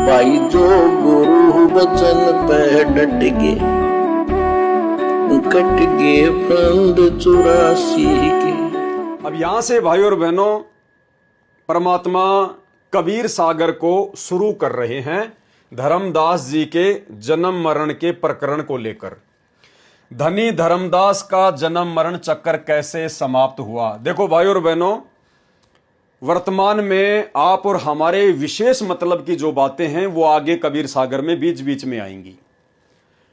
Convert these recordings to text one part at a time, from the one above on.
भाई जो गुरु वचन पे डट गए, कट गए फंद 84 के। अब यहां से भाई और बहनों परमात्मा कबीर सागर को शुरू कर रहे हैं धर्मदास जी के जन्म मरण के प्रकरण को लेकर। धनी धर्मदास का जन्म मरण चक्कर कैसे समाप्त हुआ। देखो भाई और बहनों, वर्तमान में आप और हमारे विशेष मतलब की जो बातें हैं वो आगे कबीर सागर में बीच बीच में आएंगी,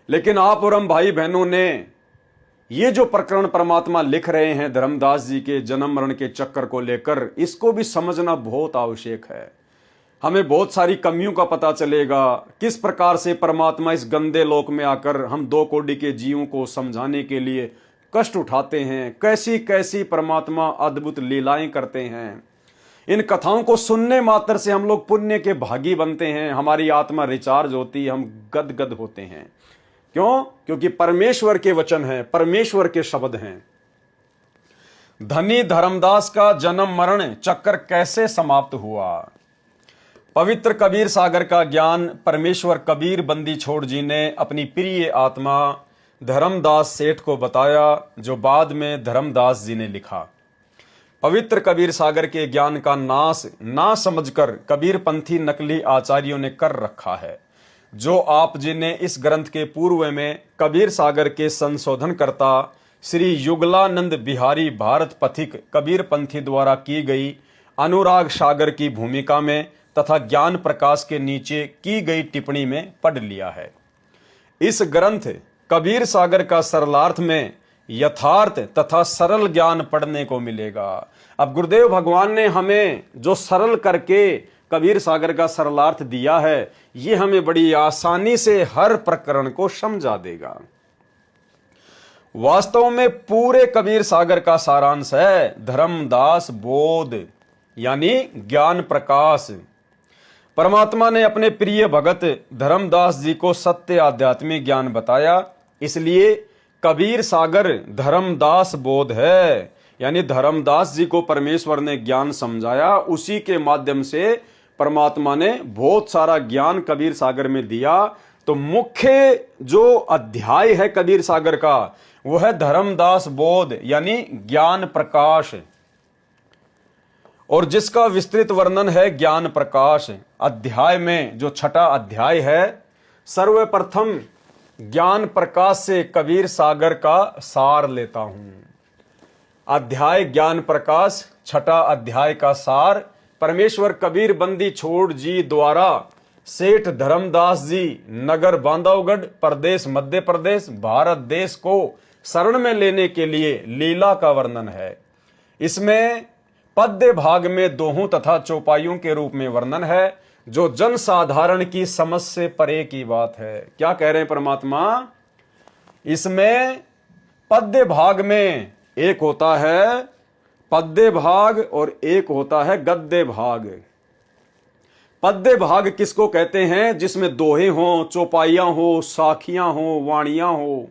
लेकिन आप और हम भाई बहनों ने ये जो प्रकरण परमात्मा लिख रहे हैं धर्मदास जी के जन्म मरण के चक्कर को लेकर, इसको भी समझना बहुत आवश्यक है। हमें बहुत सारी कमियों का पता चलेगा, किस प्रकार से परमात्मा इस गंदे लोक में आकर हम दो कोटि के जीवों को समझाने के लिए कष्ट उठाते हैं, कैसी कैसी परमात्मा अद्भुत लीलाएं करते हैं। इन कथाओं को सुनने मात्र से हम लोग पुण्य के भागी बनते हैं, हमारी आत्मा रिचार्ज होती है, हम गदगद होते हैं। क्यों? क्योंकि परमेश्वर के वचन हैं, परमेश्वर के शब्द हैं। धनी धर्मदास का जन्म मरण चक्कर कैसे समाप्त हुआ। पवित्र कबीर सागर का ज्ञान परमेश्वर कबीर बंदी छोड़ जी ने अपनी प्रिय आत्मा धर्मदास सेठ को बताया, जो बाद में धर्मदास जी ने लिखा। पवित्र कबीर सागर के ज्ञान का नाश ना समझकर कबीर पंथी नकली आचार्यों ने कर रखा है, जो आप जी ने इस ग्रंथ के पूर्व में कबीर सागर के संशोधनकर्ता श्री युगलानंद बिहारी भारत पथिक कबीर पंथी द्वारा की गई अनुराग सागर की भूमिका में तथा ज्ञान प्रकाश के नीचे की गई टिप्पणी में पढ़ लिया है। इस ग्रंथ कबीर सागर का सरलार्थ में यथार्थ तथा सरल ज्ञान पढ़ने को मिलेगा। अब गुरुदेव भगवान ने हमें जो सरल करके कबीर सागर का सरलार्थ दिया है, ये हमें बड़ी आसानी से हर प्रकरण को समझा देगा। वास्तव में पूरे कबीर सागर का सारांश है धर्मदास बोध, यानी ज्ञान प्रकाश। परमात्मा ने अपने प्रिय भगत धर्मदास जी को सत्य आध्यात्मिक ज्ञान बताया, इसलिए कबीर सागर धर्मदास बोध है। यानी धर्मदास जी को परमेश्वर ने ज्ञान समझाया, उसी के माध्यम से परमात्मा ने बहुत सारा ज्ञान कबीर सागर में दिया। तो मुख्य जो अध्याय है कबीर सागर का वो है धर्मदास बोध, यानी ज्ञान प्रकाश, और जिसका विस्तृत वर्णन है ज्ञान प्रकाश अध्याय में। जो छठा अध्याय है, सर्वप्रथम ज्ञान प्रकाश से कबीर सागर का सार लेता हूं। अध्याय ज्ञान प्रकाश, छठा अध्याय का सार परमेश्वर कबीर बंदी छोड़ जी द्वारा सेठ धर्मदास जी नगर बांधवगढ़ प्रदेश मध्य प्रदेश भारत देश को शरण में लेने के लिए लीला का वर्णन है। इसमें पद्य भाग में दोहों तथा चौपाइयों के रूप में वर्णन है, जो जन साधारण की समझ से परे की बात है। क्या कह रहे हैं परमात्मा? इसमें पद्य भाग में एक होता है पद्य भाग और एक होता है गद्य भाग। पद्य भाग किसको कहते हैं? जिसमें दोहे हों, चौपाइयां हो, साखियां हो, वाणियां हो,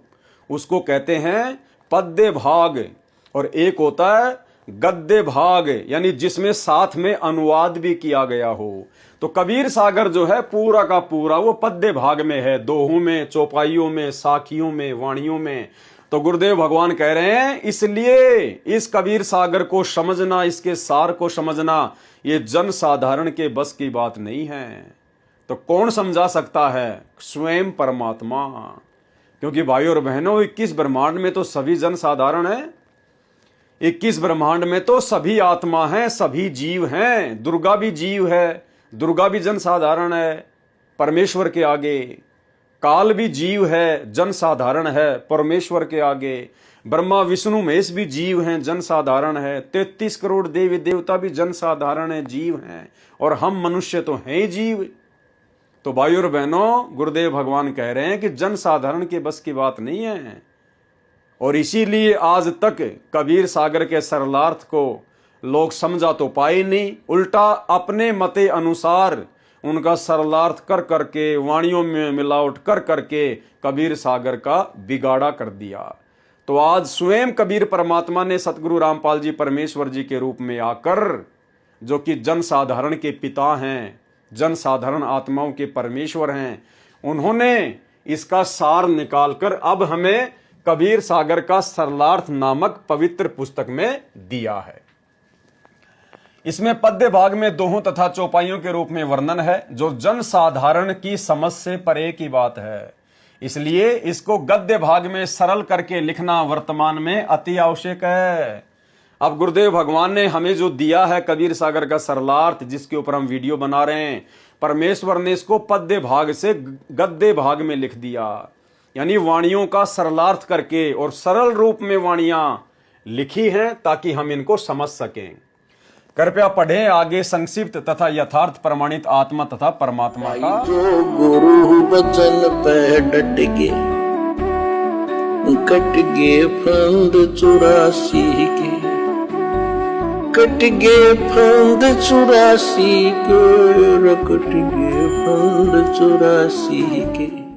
उसको कहते हैं पद्य भाग। और एक होता है गद्य भाग, यानी जिसमें साथ में अनुवाद भी किया गया हो। तो कबीर सागर जो है पूरा का पूरा वो पद्य भाग में है, दोहों में, चौपाइयों में, साखियों में, वाणियों में। तो गुरुदेव भगवान कह रहे हैं इसलिए इस कबीर सागर को समझना, इसके सार को समझना, ये जन साधारण के बस की बात नहीं है। तो कौन समझा सकता है? स्वयं परमात्मा। क्योंकि भाई और बहनों 21 ब्रह्मांड में तो सभी जन साधारण है, 21 ब्रह्मांड में तो सभी आत्मा हैं, सभी जीव हैं। दुर्गा भी जीव है, दुर्गा भी जन साधारण है परमेश्वर के आगे। काल भी जीव है, जन साधारण है परमेश्वर के आगे। ब्रह्मा विष्णु महेश भी जीव हैं, जन साधारण है। 33 करोड़ देवी देवता भी जन साधारण है, जीव हैं। और हम मनुष्य तो हैं ही जीव। तो भाई और बहनों, गुरुदेव भगवान कह रहे हैं कि जन साधारण के बस की बात नहीं है। और इसीलिए आज तक कबीर सागर के सरलार्थ को लोग समझा तो पाए नहीं, उल्टा अपने मते अनुसार उनका सरलार्थ कर करके, वाणियों में मिलावट कर करके कबीर सागर का बिगाड़ा कर दिया। तो आज स्वयं कबीर परमात्मा ने सतगुरु रामपाल जी परमेश्वर जी के रूप में आकर, जो कि जन साधारण के पिता हैं, जनसाधारण आत्माओं के परमेश्वर हैं, उन्होंने इसका सार निकालकर अब हमें कबीर सागर का सरलार्थ नामक पवित्र पुस्तक में दिया है। इसमें पद्य भाग में दोहों तथा चौपाइयों के रूप में वर्णन है, जो जनसाधारण की समझ से परे की बात है। इसलिए इसको गद्य भाग में सरल करके लिखना वर्तमान में अति आवश्यक है। अब गुरुदेव भगवान ने हमें जो दिया है कबीर सागर का सरलार्थ, जिसके ऊपर हम वीडियो बना रहे हैं, परमेश्वर ने इसको पद्य भाग से गद्य भाग में लिख दिया, यानी वाणियों का सरलार्थ करके और सरल रूप में वाणियां लिखी हैं ताकि हम इनको समझ सकें। कृपया पढ़ें आगे संक्षिप्त तथा यथार्थ प्रमाणित आत्मा तथा परमात्मा का। जो गुरु बचन पे डट गे, कट गे फंद 84 के, कट गे फंद 84 के, कट गे फंद 84 के।